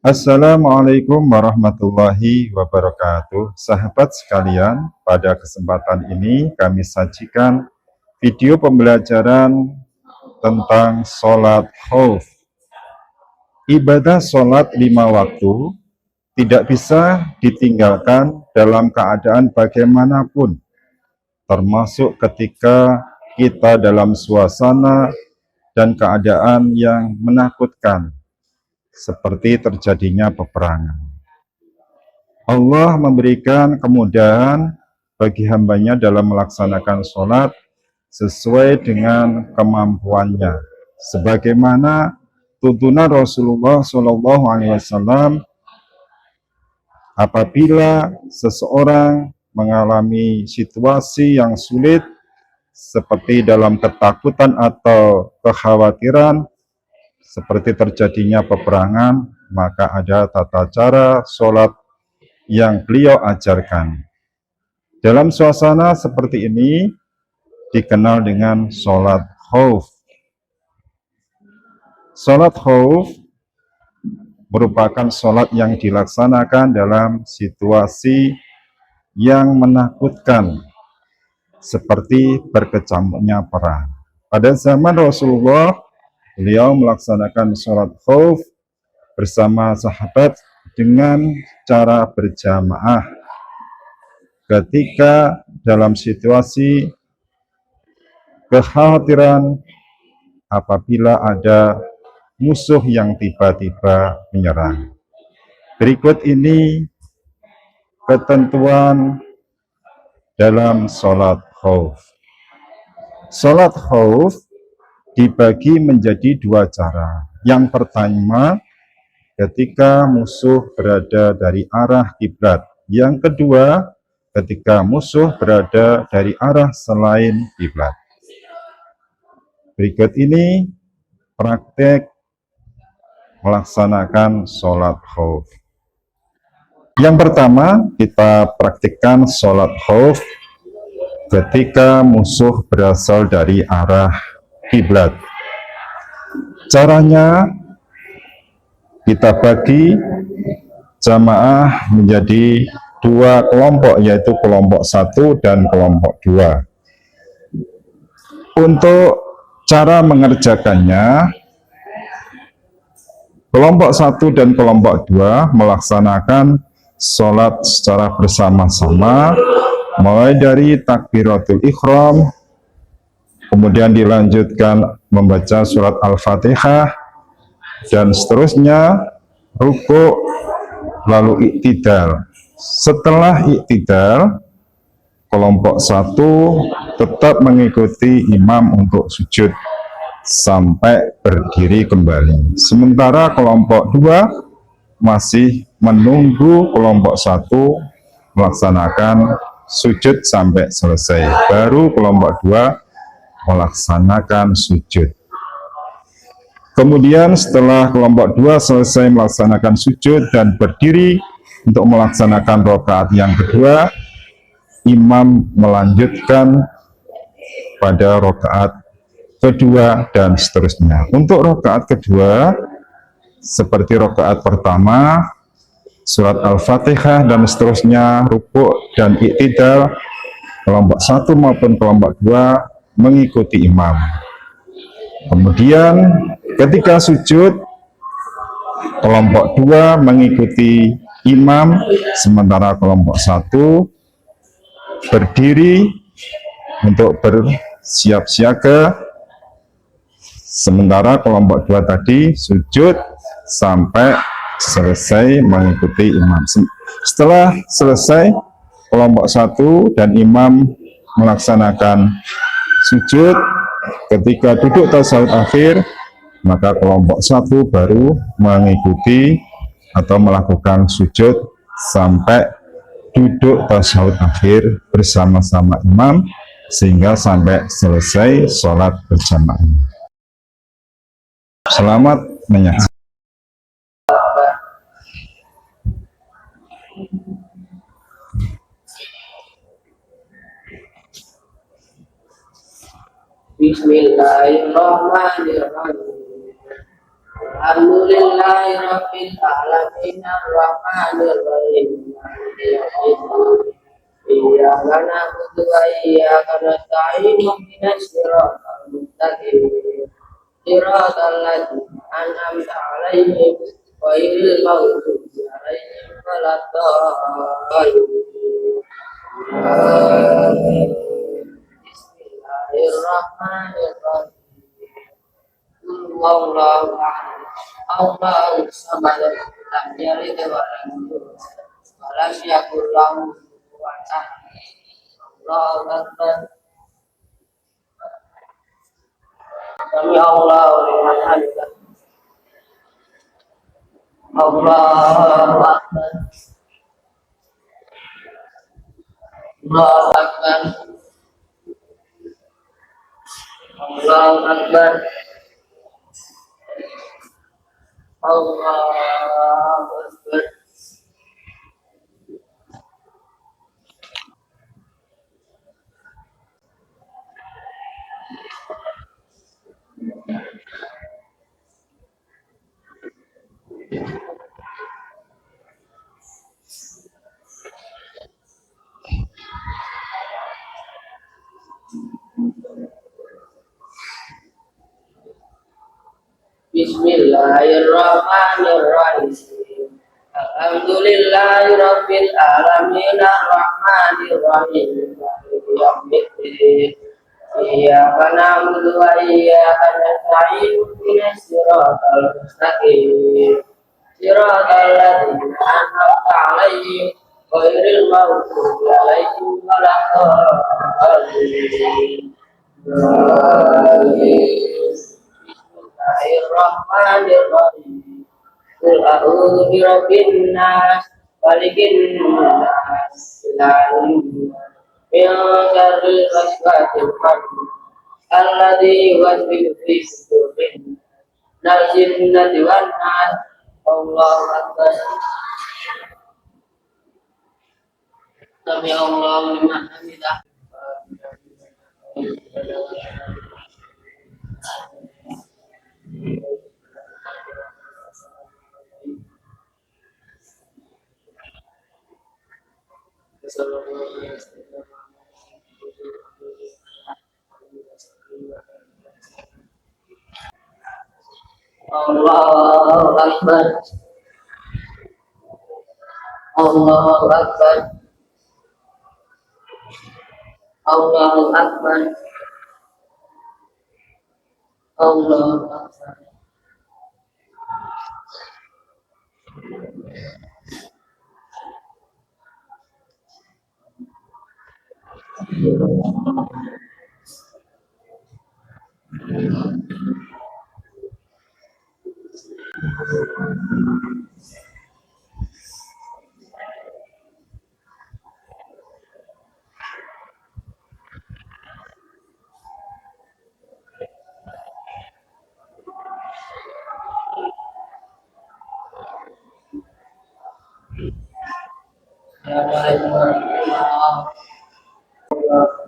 Assalamualaikum warahmatullahi wabarakatuh. Sahabat sekalian, pada kesempatan ini kami sajikan video pembelajaran tentang sholat khauf. Ibadah sholat 5 waktu tidak bisa ditinggalkan dalam keadaan bagaimanapun, termasuk ketika kita dalam suasana dan keadaan yang menakutkan, seperti terjadinya peperangan. Allah memberikan kemudahan bagi hambanya dalam melaksanakan sholat sesuai dengan kemampuannya, sebagaimana tuntunan Rasulullah SAW apabila seseorang mengalami situasi yang sulit seperti dalam ketakutan atau kekhawatiran seperti terjadinya peperangan, maka ada tata cara sholat yang beliau ajarkan. Dalam suasana seperti ini dikenal dengan sholat khauf. Sholat khauf merupakan sholat yang dilaksanakan dalam situasi yang menakutkan, seperti berkecamuknya perang. Pada zaman Rasulullah, beliau melaksanakan sholat khauf bersama sahabat dengan cara berjamaah ketika dalam situasi kekhawatiran apabila ada musuh yang tiba-tiba menyerang. Berikut ini ketentuan dalam sholat khauf. Sholat khauf dibagi menjadi 2 cara. Yang pertama, ketika musuh berada dari arah kiblat. Yang kedua, ketika musuh berada dari arah selain kiblat. Berikut ini praktek melaksanakan sholat khauf. Yang pertama, kita praktikkan sholat khauf ketika musuh berasal dari arah kiblat. Caranya, kita bagi jamaah menjadi 2 kelompok, yaitu kelompok 1 dan kelompok 2. Untuk cara mengerjakannya, kelompok 1 dan kelompok 2 melaksanakan sholat secara bersama-sama, mulai dari takbiratul ihram, kemudian dilanjutkan membaca surat Al-Fatihah, dan seterusnya ruku', lalu iktidal. Setelah iktidal, kelompok 1 tetap mengikuti imam untuk sujud sampai berdiri kembali. Sementara kelompok 2 masih menunggu kelompok 1 melaksanakan sujud sampai selesai. Baru kelompok 2 melaksanakan sujud. Kemudian setelah kelompok 2 selesai melaksanakan sujud dan berdiri untuk melaksanakan rakaat yang kedua, imam melanjutkan pada rakaat kedua dan seterusnya. Untuk rakaat kedua, seperti rakaat pertama, surat Al-Fatihah dan seterusnya, ruku' dan iktidal, kelompok 1 maupun kelompok 2 mengikuti imam. Kemudian ketika sujud, kelompok 2 mengikuti imam, sementara kelompok 1 berdiri untuk bersiap siaga, sementara kelompok 2 tadi sujud sampai selesai mengikuti imam. Setelah selesai, kelompok 1 dan imam melaksanakan sujud. Ketika duduk tasyahud akhir, maka kelompok 1 baru mengikuti atau melakukan sujud sampai duduk tasyahud akhir bersama-sama imam, sehingga sampai selesai sholat berjamaah. Selamat menyaksikan. Bismillahirrahmanirrahim. Alhamdulillahi rabbil alamin arrahmanir rahim maliki yaumiddin iyyaka na'budu wa iyyaka nasta'in ihdinas siratal mustaqim siratal ladzina an'amta 'alaihim ghairil maghdubi 'alaihim waladdallin. Amin. Bismillahirrahmanirrahim. Allahu akbar. Allahu samad. Lam yalid wa lam yulad wa lam yakul lahu kufuwan ahad. Allahu akbar. Sami Allahu liman hamidah. Allahu akbar. Allahu akbar. Allahu akbar. Allahu akbar. Bismillahirrahmanirrahim. Alhamdulillahi rabbil alamin arrahmanir rahim maliki yaumiddin iyyaka na'budu wa iyyaka nasta'in ihdinas siratal mustaqim siratal ladzina an'amta 'alaihim ghairil maghdubi 'alaihim waladdallin. Bismillahirrahmanirrahim. Qul a'udzu birabbin nas malikin nas ilahin nas min syarril waswasil khannas alladzi yuwaswisu fi sudurin nas jinnati wan nas. Allahu akbar. Sami Allahu liman hamidah. Allahu akbar. Allahu akbar. Allahu akbar. Allahu akbar. Assalamualaikum warahmatullahi wabarakatuh.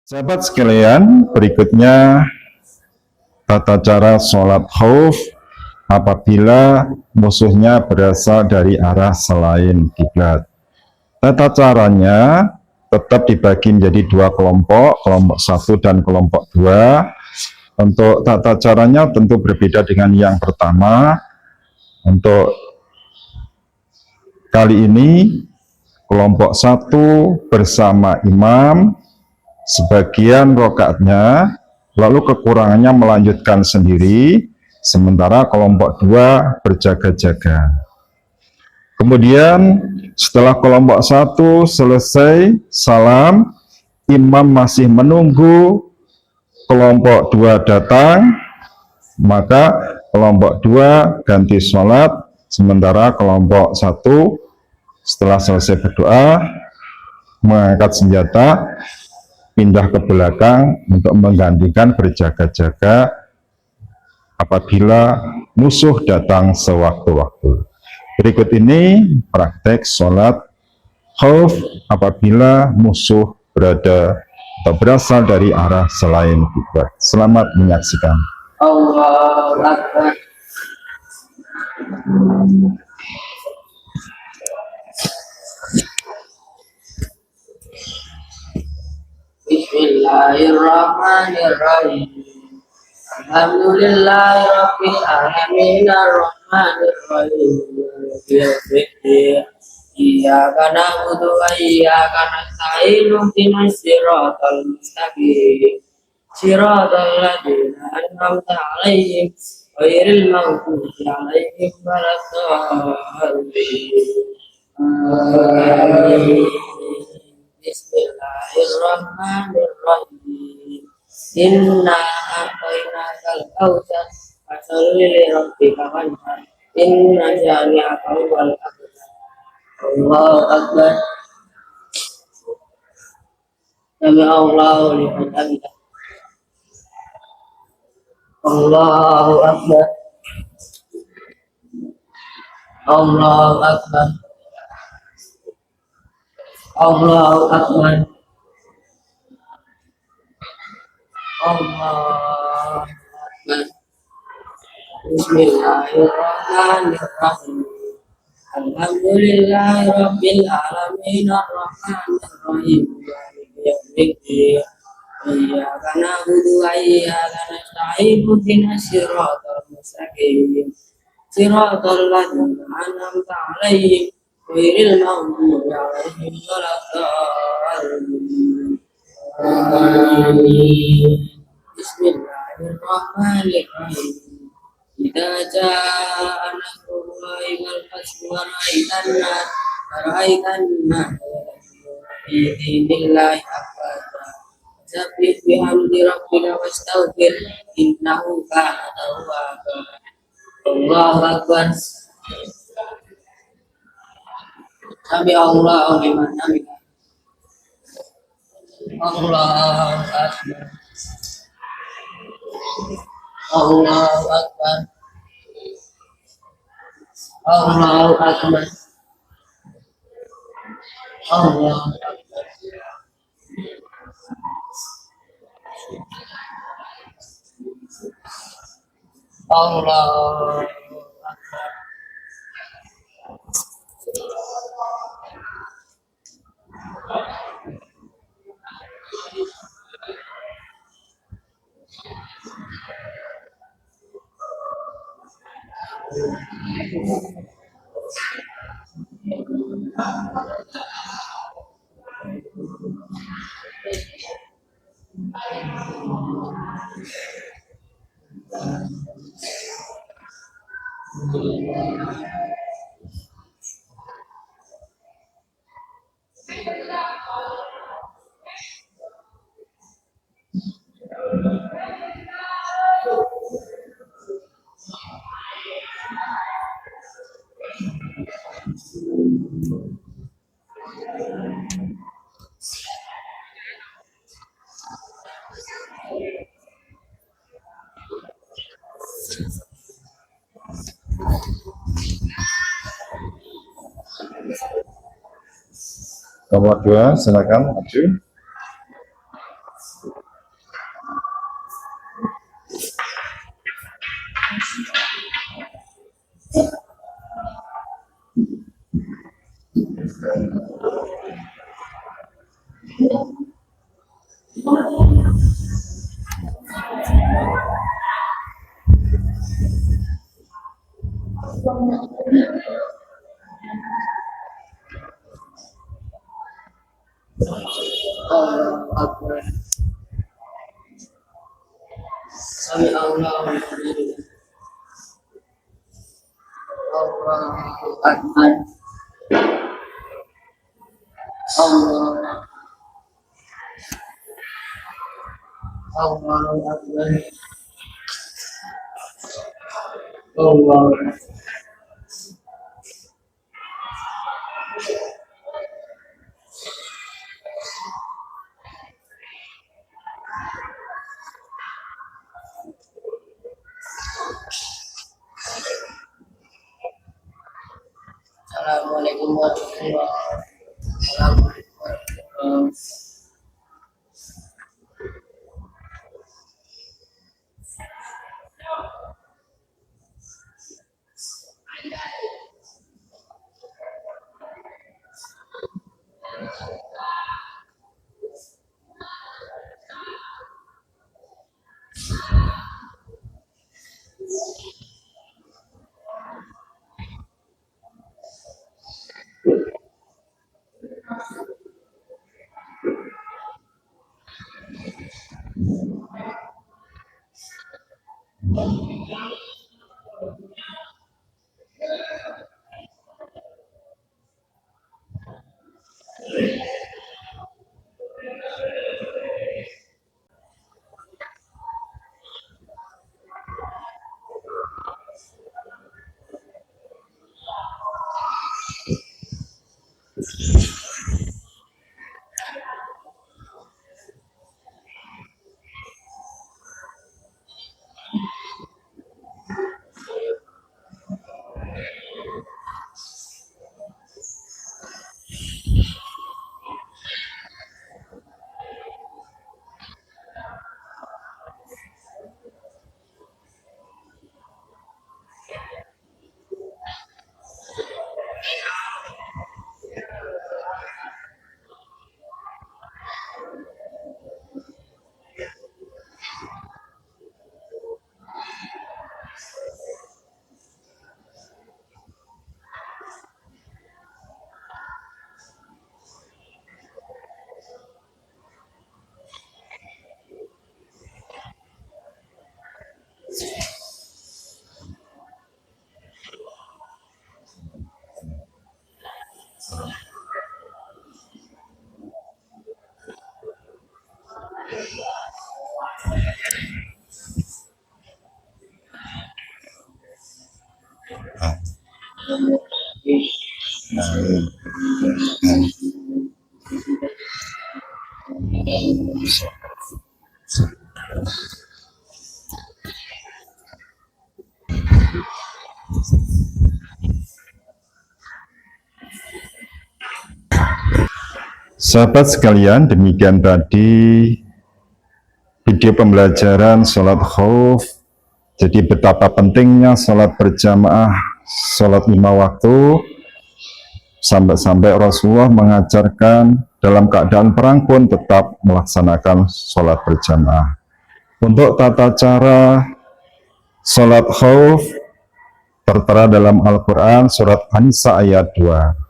Sahabat sekalian, berikutnya tata cara sholat khauf apabila musuhnya berasal dari arah selain kiblat. Tata caranya tetap dibagi menjadi dua kelompok, kelompok 1 dan kelompok 2. Untuk tata caranya tentu berbeda dengan yang pertama. Untuk kali ini kelompok 1 bersama imam sebagian rakaatnya, lalu kekurangannya melanjutkan sendiri, sementara kelompok 2 berjaga-jaga. Kemudian setelah kelompok 1 selesai salam, imam masih menunggu kelompok 2 datang, maka kelompok 2 ganti sholat, sementara kelompok 1 setelah selesai berdoa mengangkat senjata, pindah ke belakang untuk menggantikan berjaga-jaga apabila musuh datang sewaktu-waktu. Berikut ini praktek sholat khauf apabila musuh berada atau berasal dari arah selain kiblat. Selamat menyaksikan. Allahu Akbar. Bismillahirrahmanirrahim. Alhamdulillahirabbil alamin arrahmanir rahim. Iyyaka na'budu wa iyyaka nasta'in ihdinas siratal mustaqim. Siratal ladzina an'amta 'alaihim ghairil maghdubi 'alaihim waladdallin. Amin. Bismillahirrahmanirrahim. Inna a'tainakal kautsar fasholli li rabbika wanhar. Inna syani'aka huwal abtar. Allahu Akbar. Sami Allahu liman hamidah. Allahu Akbar. Allahu Akbar. Allahu Akbar. Allahu Akbar. Bismillahirrahmanirrahim. Alhamdulillahirabbil alamin arrahmanir rahim. Maliki yaumiddin. Iyyaka na'budu wa iyyaka nasta'in ihdinas siratal mustaqim. Siratal ladzina an'amta 'alaihim ghairil maghdubi 'alaihim waladdallin. Amin. Bismillahirrahmanirrahim. Idza jaa nasrullahi wal fathu wa ra'aitan nas fi dinillahi afwaja. Sabbih bihamdi rabbika wastaghfir innahu kana tawwaba. Allahu Akbar. Sami Allahu liman hamidah. Allahu Akbar. Allahu Akbar. Allahu Akbar. Allahu Akbar. Allahu Akbar. Nomor 2, silakan maju. Allahu Akbar. Sami Allahu liman hamidah. Allahu Akbar. Allahu Akbar. Allahu Akbar. Assalamualaikum warahmatullahi wabarakatuh. Sahabat sekalian, demikian tadi video pembelajaran sholat khauf. Jadi betapa pentingnya sholat berjamaah, sholat 5 waktu, sampai-sampai Rasulullah mengajarkan dalam keadaan perang pun tetap melaksanakan sholat berjamaah. Untuk tata cara sholat khauf tertera dalam Al-Quran surat An-Nisa ayat 2.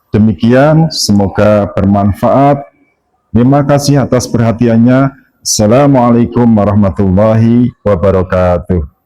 Demikian, semoga bermanfaat. Terima kasih atas perhatiannya. Assalamualaikum warahmatullahi wabarakatuh.